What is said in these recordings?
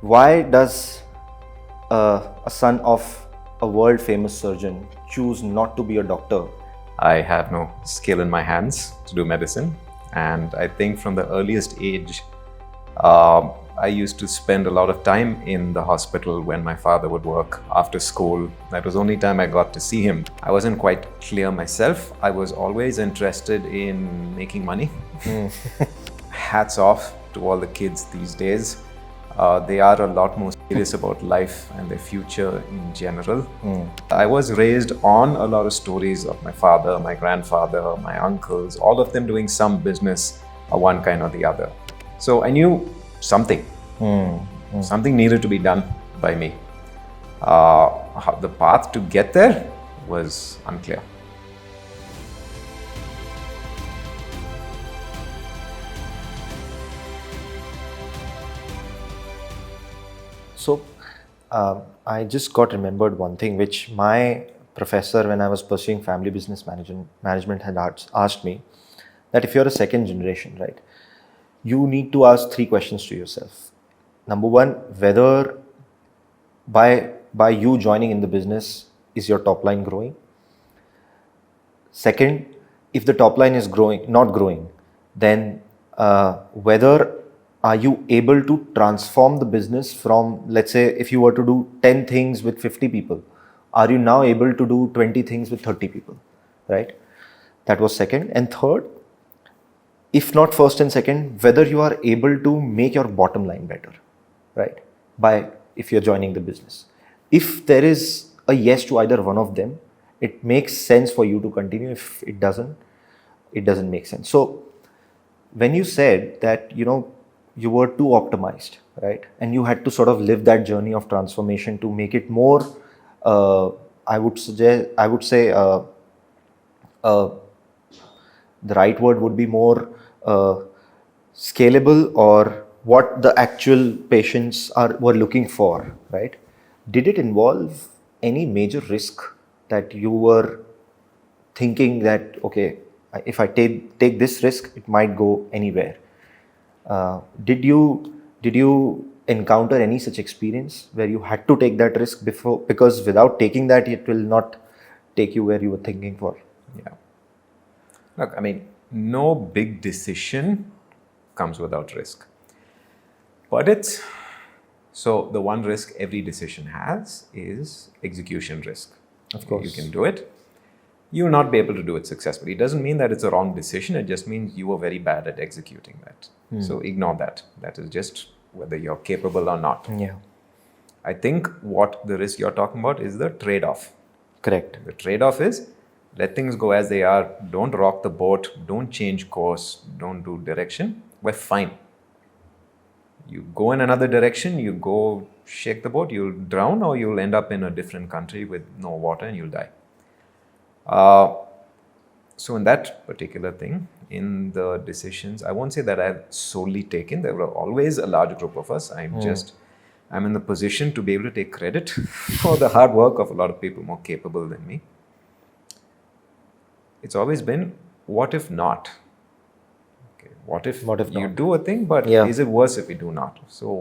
Why does a son of a world famous surgeon choose not to be a doctor? I have no skill in my hands to do medicine, and I think from the earliest age, I used to spend a lot of time in the hospital when my father would work after school. That was the only time I got to see him. I wasn't quite clear myself. I was always interested in making money. Hats off to all the kids these days. They are a lot more serious about life and their future in general. I was raised on a lot of stories of my father, my grandfather, my uncles, all of them doing some business of one kind or the other. So I knew something. Something needed to be done by me. How the path to get there was unclear. So, I just got remembered one thing which my professor, when I was pursuing family business management had asked me, that if you're a second generation, right, you need to ask 3 questions to yourself. Number one, whether by you joining in the business, is your top line growing? Second, if the top line is not growing, then whether are you able to transform the business from, let's say, if you were to do 10 things with 50 people, are you now able to do 20 things with 30 people, right? That was second. And third, if not first and second, whether you are able to make your bottom line better, right? If you're joining the business. If there is a yes to either one of them, it makes sense for you to continue. If it doesn't make sense. So when you said that, you were too optimized, right? And you had to sort of live that journey of transformation to make it more, I would say, the right word would be more scalable, or what the actual patients were looking for, right? Did it involve any major risk that you were thinking that, okay, if I take this risk, it might go anywhere? Did you encounter any such experience where you had to take that risk before, because without taking that, it will not take you where you were thinking for? Yeah. Look, I mean, no big decision comes without risk. But so the one risk every decision has is execution risk. Of course. You can do it. You will not be able to do it successfully. It doesn't mean that it's a wrong decision. It just means you were very bad at executing that. So ignore that. That is just whether you're capable or not. Yeah. I think what the risk you're talking about is the trade-off. Correct. The trade-off is let things go as they are. Don't rock the boat. Don't change course. Don't do direction. We're fine. You go in another direction, you go shake the boat, you'll drown, or you'll end up in a different country with no water and you'll die. So in that particular thing, in the decisions, I won't say that I've solely taken. There were always a large group of us. I'm in the position to be able to take credit for the hard work of a lot of people more capable than me. It's always been, what if not? Okay, what if you do a thing, but is it worse if we do not? So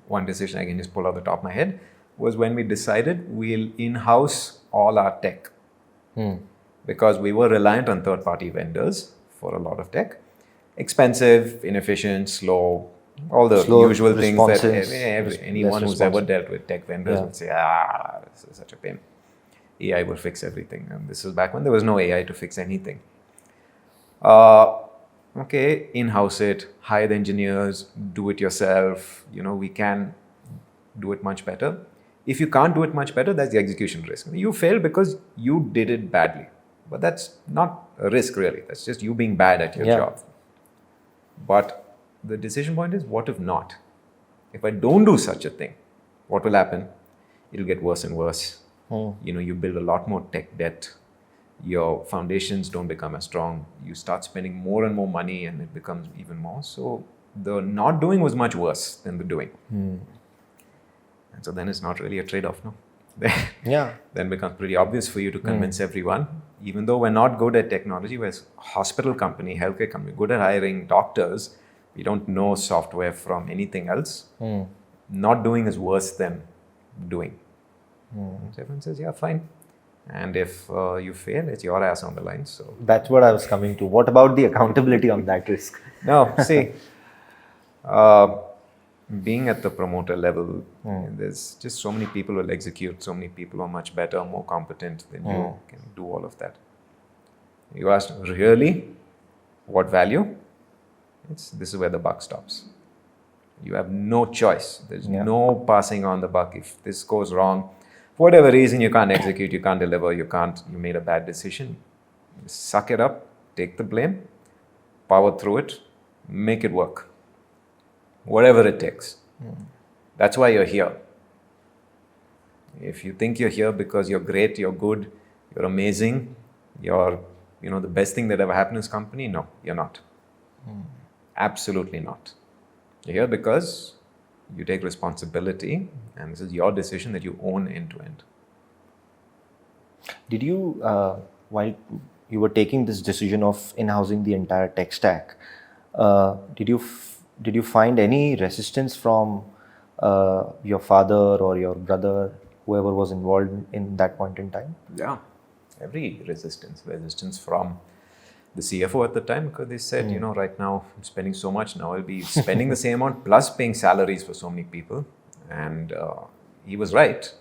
one decision I can just pull out the top of my head was when we decided we'll in-house all our tech. Because we were reliant on third-party vendors for a lot of tech. Expensive, inefficient, slow, all the usual things that anyone who's ever dealt with tech vendors would say, this is such a pain. AI will fix everything. And this was back when there was no AI to fix anything. Okay, in-house it, hire the engineers, do it yourself. We can do it much better. If you can't do it much better, that's the execution risk. You fail because you did it badly. But that's not a risk, really. That's just you being bad at your job. But the decision point is, what if not? If I don't do such a thing, what will happen? It'll get worse and worse. You build a lot more tech debt. Your foundations don't become as strong. You start spending more and more money and it becomes even more. So the not doing was much worse than the doing. And so then it's not really a trade-off, no? Then becomes pretty obvious for you to convince everyone, even though we're not good at technology, we're a hospital company, healthcare company, good at hiring doctors, We don't know software from anything else. Not doing is worse than doing. So everyone says, yeah, fine. And if you fail, it's your ass on the line. So That's what I was coming to. What about the accountability on that risk? no, see, being at the promoter level, there's just so many people who will execute, so many people who are much better, more competent than you can do all of that. You asked, really? What value? This is where the buck stops. You have no choice. There's no passing on the buck. If this goes wrong, for whatever reason, you can't execute, you can't deliver, you made a bad decision. Suck it up, take the blame, power through it, make it work. Whatever it takes. That's why you're here. If you think you're here because you're great, you're good, you're amazing, you're the best thing that ever happened to this company, no, you're not. Absolutely not. You're here because you take responsibility, and this is your decision that you own end to end. Did you, while you were taking this decision of in-housing the entire tech stack, did you find any resistance from your father or your brother, whoever was involved in that point in time? Yeah, every resistance from the CFO at the time, because they said, right now I'm spending so much, now I'll be spending the same amount plus paying salaries for so many people. And he was right.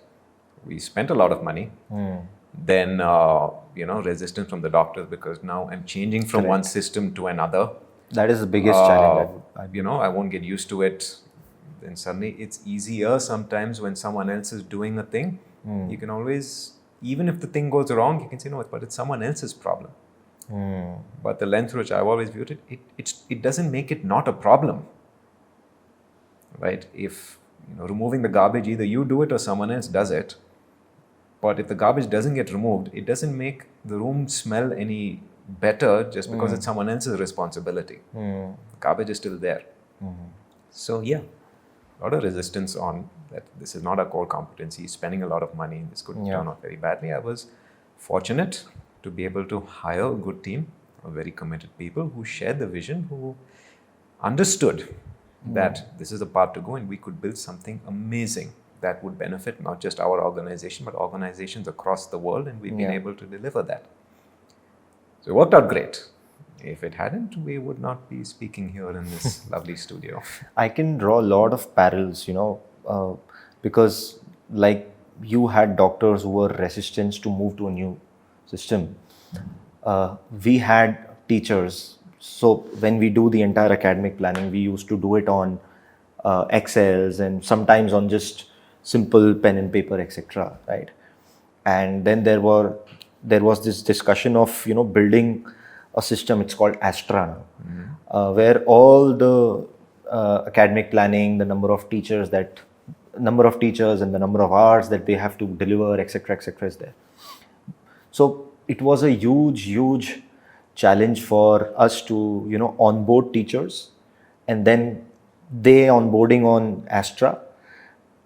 We spent a lot of money. Then, resistance from the doctors, because now I'm changing from one system to another. That is the biggest challenge. I won't get used to it. Then suddenly it's easier sometimes when someone else is doing a thing. You can always, even if the thing goes wrong, you can say, no, but it's someone else's problem. But the lens through which I've always viewed it, it doesn't make it not a problem. Right? If removing the garbage, either you do it or someone else does it. But if the garbage doesn't get removed, it doesn't make the room smell any better just because it's someone else's responsibility. Garbage is still there. So yeah, a lot of resistance on that. This is not a core competency. Spending a lot of money. This could turn out very badly. I was fortunate to be able to hire a good team of very committed people who shared the vision, who understood that this is the path to go, and we could build something amazing that would benefit not just our organization, but organizations across the world, and we've been able to deliver that. So it worked out great. If it hadn't, we would not be speaking here in this lovely studio. I can draw a lot of parallels, because like you had doctors who were resistant to move to a new system. We had teachers. So when we do the entire academic planning, we used to do it on Excels and sometimes on just simple pen and paper, etc. Right? And then there was this discussion of building a system. It's called Astra now, where all the academic planning, the number of teachers and the number of hours that they have to deliver, etc., is there. So it was a huge challenge for us to onboard teachers, and then they onboarding on Astra.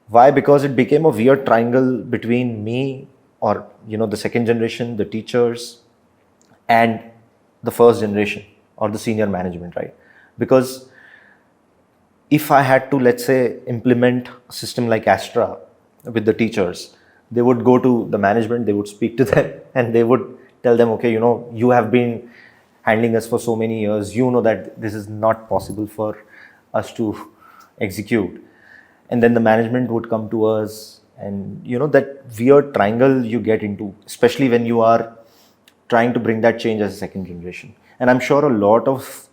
Why? Because it became a weird triangle between me or the second generation, the teachers, and the first generation or the senior management, right? Because if I had to, let's say, implement a system like Astra with the teachers, they would go to the management, they would speak to them, and they would tell them, okay, you have been handling us for so many years, that this is not possible for us to execute. And then the management would come to us, and that weird triangle you get into, especially when you are trying to bring that change as a second generation. And I'm sure a lot of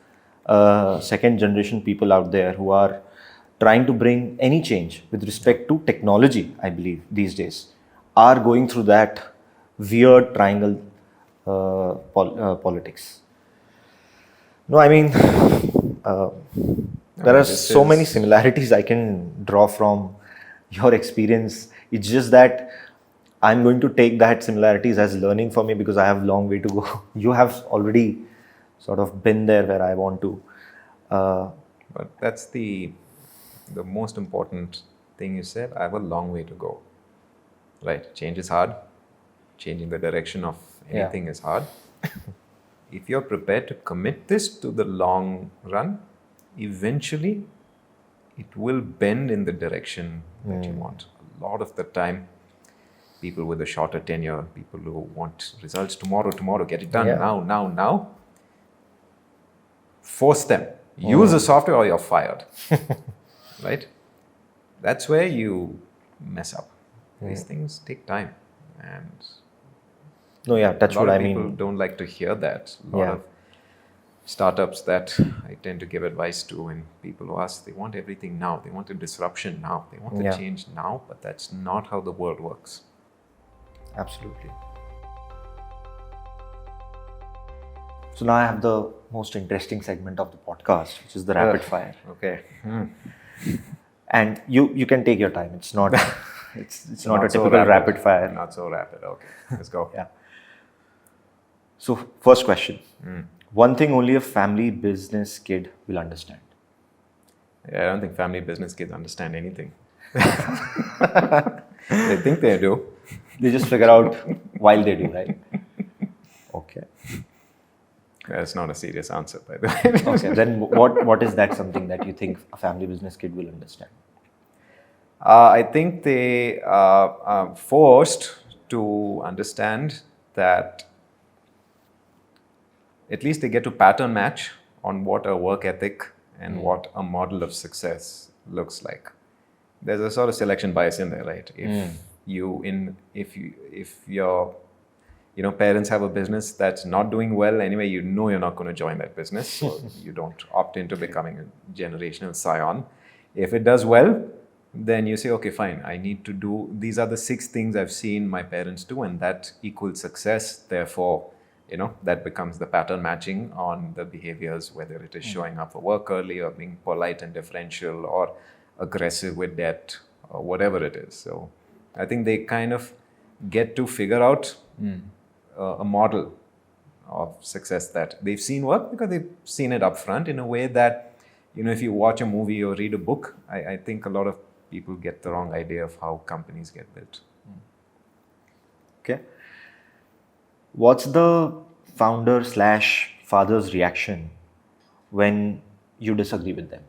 second generation people out there who are trying to bring any change with respect to technology, I believe, these days, are going through that weird triangle politics. No, I mean, there are so many similarities I can draw from your experience. It's just that I'm going to take that similarities as learning for me, because I have a long way to go. You have already sort of been there where I want to. But that's the most important thing you said. I have a long way to go. Right? Change is hard. Changing the direction of anything is hard. If you're prepared to commit this to the long run, eventually it will bend in the direction that you want. A lot of the time, people with a shorter tenure, people who want results tomorrow, get it done now, force them. Use the software or you're fired. Right? That's where you mess up. These things take time. And that's a what lot I of people mean. don't like to hear that. A lot of startups that I tend to give advice to, when people who ask, they want everything now. They want a disruption now. They want the change now, but that's not how the world works. Absolutely. So now I have the most interesting segment of the podcast, which is the rapid fire. Okay. And you can take your time. It's not it's not a so typical rapid fire. Not so rapid. Okay. Let's go. So first question. One thing only a family business kid will understand. Yeah, I don't think family business kids understand anything. They think they do. They just figure out while they do, right? Okay. That's not a serious answer, by the way. Okay. Then what is that something that you think a family business kid will understand? I think they are forced to understand that at least they get to pattern match on what a work ethic and what a model of success looks like. There's a sort of selection bias in there, right? If your parents have a business that's not doing well anyway, you're not going to join that business, so you don't opt into becoming a generational scion. If it does well, then you say, okay, fine, I need to do, these are the 6 things I've seen my parents do, and that equals success. Therefore, that becomes the pattern matching on the behaviors, whether it is showing up for work early or being polite and deferential or aggressive with debt or whatever it is. So I think they kind of get to figure out a model of success that they've seen work because they've seen it up front, in a way that, if you watch a movie or read a book, I think a lot of people get the wrong idea of how companies get built. Okay. What's the founder/father's reaction when you disagree with them?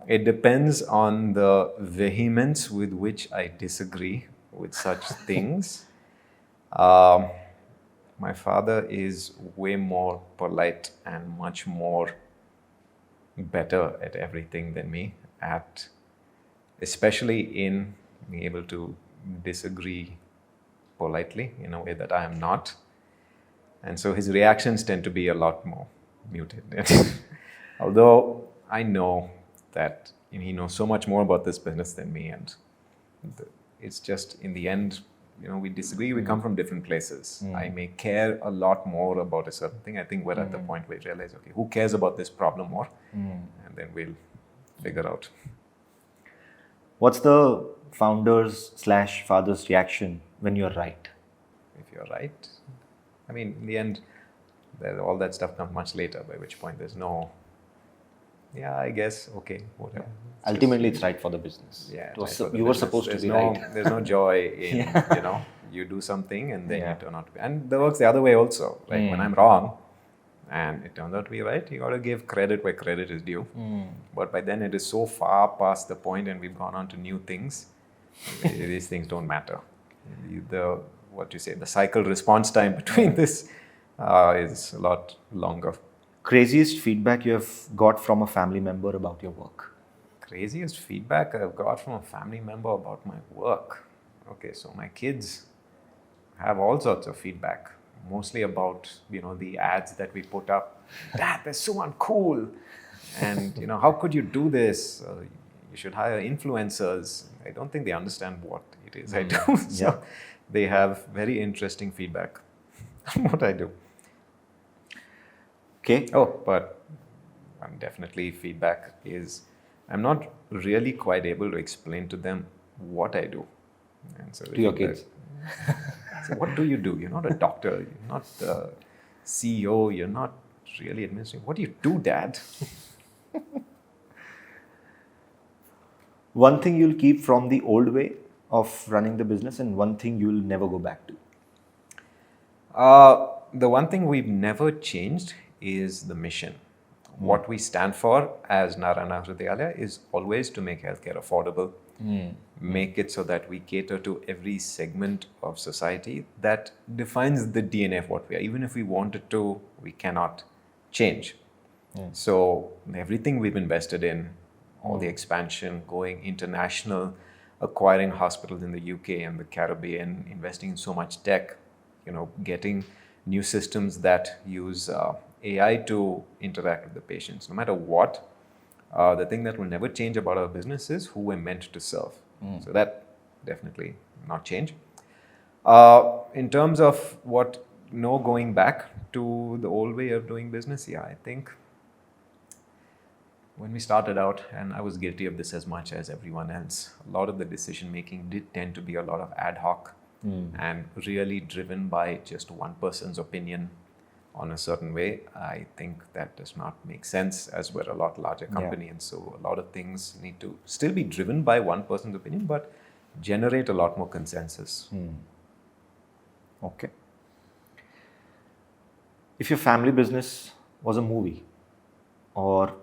It depends on the vehemence with which I disagree with such things. My father is way more polite and much more better at everything than me, especially in being able to disagree politely in a way that I am not. And so his reactions tend to be a lot more muted. Although I know that he knows so much more about this business than me, and it's just, in the end, we disagree, we come from different places. I may care a lot more about a certain thing. I think we're at the point where we realize, okay, who cares about this problem more? And then we'll figure out. What's the founder's/father's reaction when you're right? If you're right, I mean, in the end, all that stuff comes much later, by which point there's no, I guess, okay, whatever. Ultimately, it's right for the business. Yeah, you were supposed to be right. There's no joy in, you do something and then you turn out to be. And that works the other way also. Like when I'm wrong and it turns out to be right, you got to give credit where credit is due. But by then it is so far past the point and we've gone on to new things. These things don't matter. The cycle response time between this is a lot longer. Craziest feedback you have got from a family member about your work? Craziest feedback I've got from a family member about my work. Okay, so my kids have all sorts of feedback, mostly about, the ads that we put up. Dad, they're so uncool. And, how could you do this? You should hire influencers. I don't think they understand what it is I do. So they have very interesting feedback on what I do. Okay. Oh, but definitely feedback is, I'm not really quite able to explain to them what I do. And so to your kids? So what do you do? You're not a doctor. You're not the CEO. You're not really administrating. What do you do, Dad? One thing you'll keep from the old way of running the business and one thing you'll never go back to? The one thing we've never changed is the mission. What we stand for as Narayana Health is always to make healthcare affordable, make it so that we cater to every segment of society. That defines the DNA of what we are. Even if we wanted to, we cannot change. So everything we've invested in, all the expansion, going international, acquiring hospitals in the UK and the Caribbean, investing in so much tech, getting new systems that use AI to interact with the patients. No matter what, the thing that will never change about our business is who we're meant to serve. So that definitely not change. In terms of going back to the old way of doing business, I think when we started out, and I was guilty of this as much as everyone else, a lot of the decision making did tend to be a lot of ad hoc and really driven by just one person's opinion on a certain way. I think that does not make sense, as we're a lot larger company, and so a lot of things need to still be driven by one person's opinion, but generate a lot more consensus. Okay. If your family business was a movie or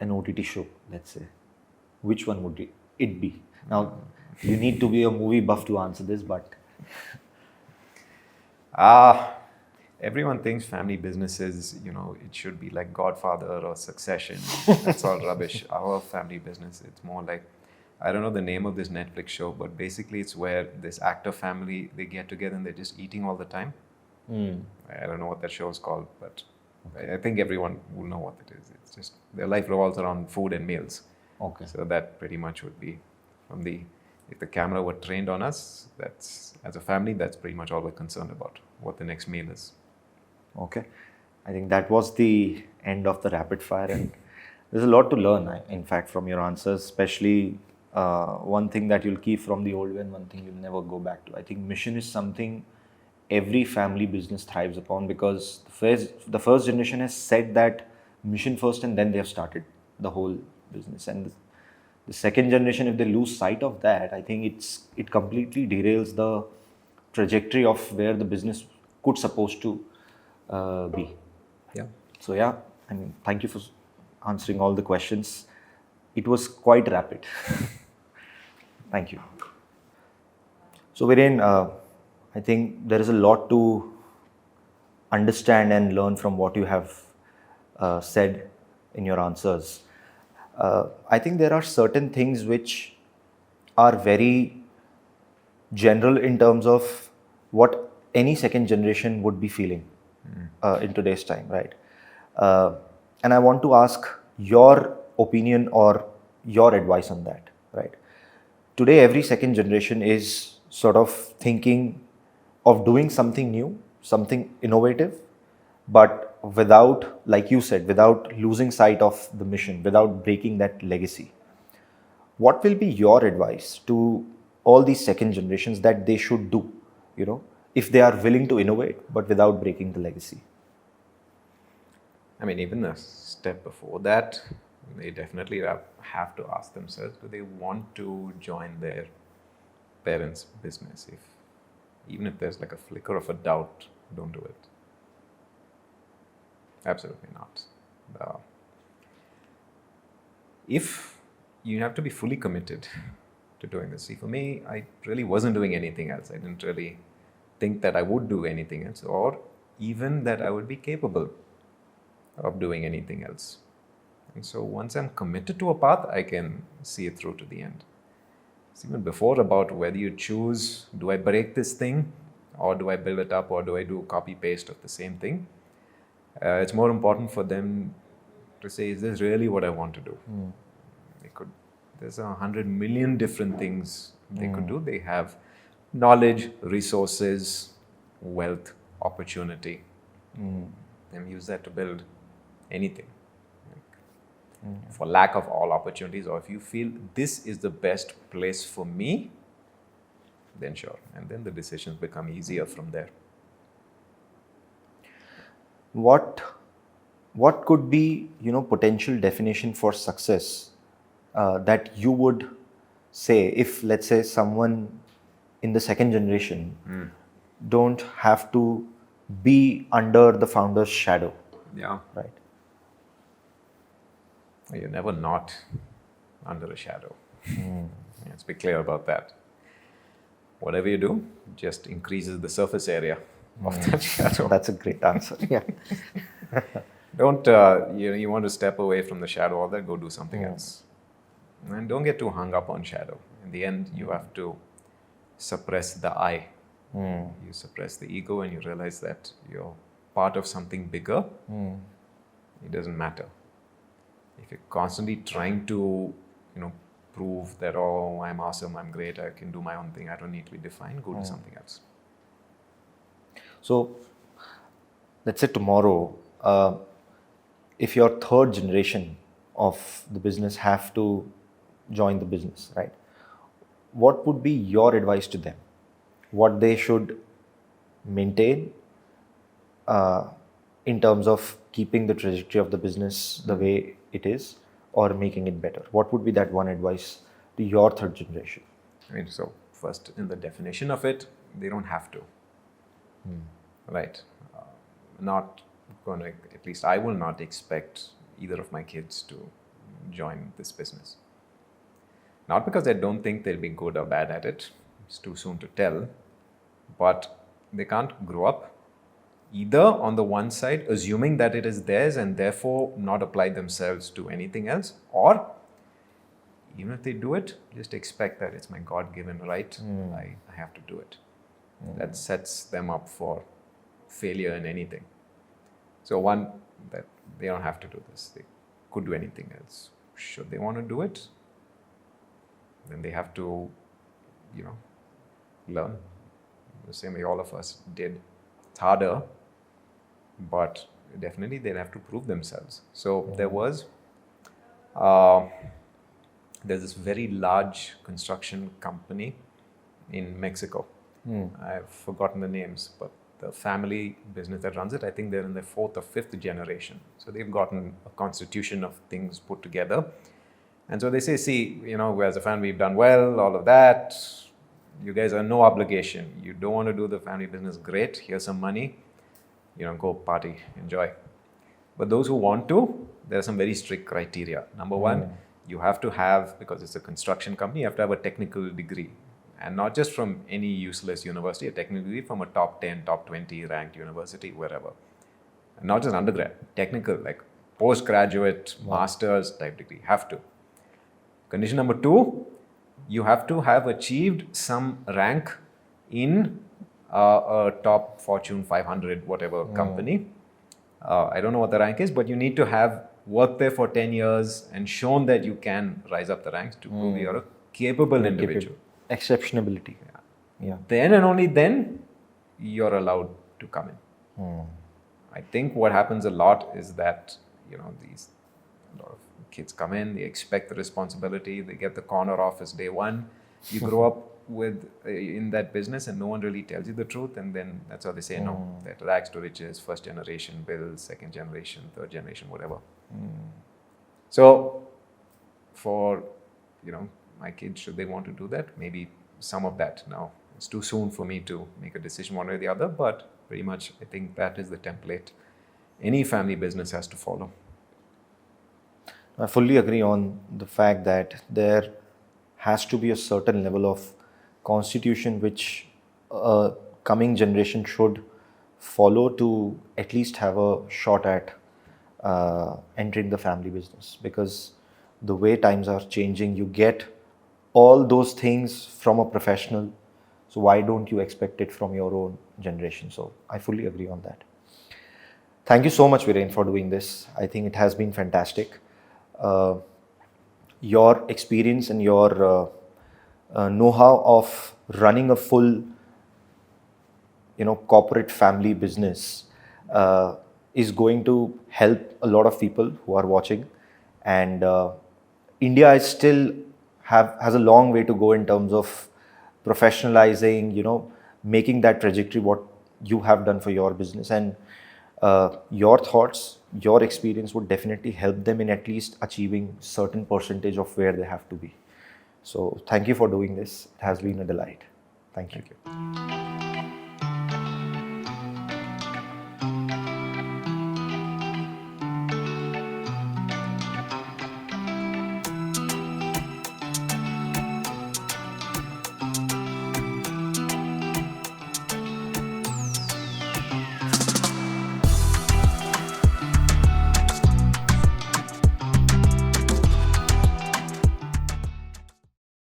an OTT show, let's say, which one would it be? Now, you need to be a movie buff to answer this, but... Everyone thinks family businesses, it should be like Godfather or Succession. That's all rubbish. Our family business, it's more like, I don't know the name of this Netflix show, but basically it's where this actor family, they get together and they're just eating all the time. I don't know what that show is called, but I think everyone will know what it is. It's just their life revolves around food and meals. Okay. So that pretty much would be if the camera were trained on us, that's, as a family, that's pretty much all we're concerned about, what the next meal is. Okay. I think that was the end of the rapid fire, and there's a lot to learn, in fact, from your answers, especially one thing that you'll keep from the old one, one thing you'll never go back to. I think mission is something every family business thrives upon, because the first generation has said that mission first, and then they have started the whole business. And the second generation, if they lose sight of that, I think it completely derails the trajectory of where the business could supposed to be. Yeah. So I mean, thank you for answering all the questions. It was quite rapid. Thank you. So Viren, I think there is a lot to understand and learn from what you have said in your answers. I think there are certain things which are very general in terms of what any second generation would be feeling in today's time, right? And I want to ask your opinion or your advice on that, right? Today, every second generation is sort of thinking of doing something new, something innovative, but without, like you said, without losing sight of the mission, without breaking that legacy. What will be your advice to all these second generations that they should do, if they are willing to innovate, but without breaking the legacy? I mean, even a step before that, they definitely have to ask themselves, do they want to join their parents' business? Even if there's like a flicker of a doubt, don't do it. Absolutely not. If you have to be fully committed to doing this. See, for me, I really wasn't doing anything else. I didn't really think that I would do anything else, or even that I would be capable of doing anything else. And so once I'm committed to a path, I can see it through to the end. It's even before about whether you choose, do I break this thing, or do I build it up, or do I do copy paste of the same thing? It's more important for them to say, is this really what I want to do? There's 100 million different things they could do. They have knowledge, resources, wealth, opportunity, and use that to build anything. For lack of all opportunities, or if you feel this is the best place for me, then sure. And then the decisions become easier from there. What could be, potential definition for success that you would say if, let's say, someone in the second generation don't have to be under the founder's shadow, Yeah. right? You're never not under a shadow. Let's be clear about that. Whatever you do just increases the surface area of that shadow. That's a great answer. Yeah. Don't, you want to step away from the shadow, all that, go do something else. And don't get too hung up on shadow. In the end, you have to suppress the I. You suppress the ego and you realize that you're part of something bigger. It doesn't matter. If you're constantly trying to, prove that, oh, I'm awesome, I'm great, I can do my own thing, I don't need to be defined, go do something else. So, let's say tomorrow, if your third generation of the business have to join the business, right? What would be your advice to them? What they should maintain in terms of keeping the trajectory of the business the way it is, or making it better? What would be that one advice to your third generation? So first, in the definition of it, they don't have to. Right? Not going to, at least I will not expect either of my kids to join this business. Not because I don't think they'll be good or bad at it, it's too soon to tell, but they can't grow up either on the one side assuming that it is theirs and therefore not apply themselves to anything else, or even if they do it, just expect that it's my God-given right, I have to do it. That sets them up for failure in anything. So one, that they don't have to do this, they could do anything else. Should they want to do it, then they have to, learn the same way all of us did. It's harder, but definitely they'll have to prove themselves. So there's this very large construction company in Mexico. I've forgotten the names, but the family business that runs it, I think they're in their 4th or 5th generation. So they've gotten a constitution of things put together. And so they say, see, as a family, we've done well, all of that. You guys are no obligation. You don't want to do the family business, great. Here's some money. Go party, enjoy. But those who want to, there are some very strict criteria. Number one, you have to have, because it's a construction company, you have to have a technical degree. And not just from any useless university, a technical degree from a top 10, top 20 ranked university, wherever. And not just undergrad, technical, like postgraduate, master's type degree, have to. Condition number 2, you have to have achieved some rank in a top Fortune 500, whatever company. I don't know what the rank is, but you need to have worked there for 10 years and shown that you can rise up the ranks to prove you're a capable individual. Exceptionability. Yeah. Then and only then you're allowed to come in. I think what happens a lot is that, a lot of kids come in, they expect the responsibility, they get the corner office day one. You grow up in that business and no one really tells you the truth, and then that's how they say no. That rags to riches, first generation bills, second generation, third generation, whatever. So for, my kids, should they want to do that? Maybe some of that. Now, it's too soon for me to make a decision one way or the other, but pretty much I think that is the template any family business has to follow. I fully agree on the fact that there has to be a certain level of constitution which a coming generation should follow to at least have a shot at entering the family business, because the way times are changing, you get all those things from a professional. So why don't you expect it from your own generation? So I fully agree on that. Thank you so much, Viren, for doing this. I think it has been fantastic. Your experience and your know-how of running a full, corporate family business is going to help a lot of people who are watching. And India is still has a long way to go in terms of professionalizing, making that trajectory what you have done for your business. And your thoughts, your experience would definitely help them in at least achieving certain percentage of where they have to be. So thank you for doing this. It has been a delight. Thank you. Thank you.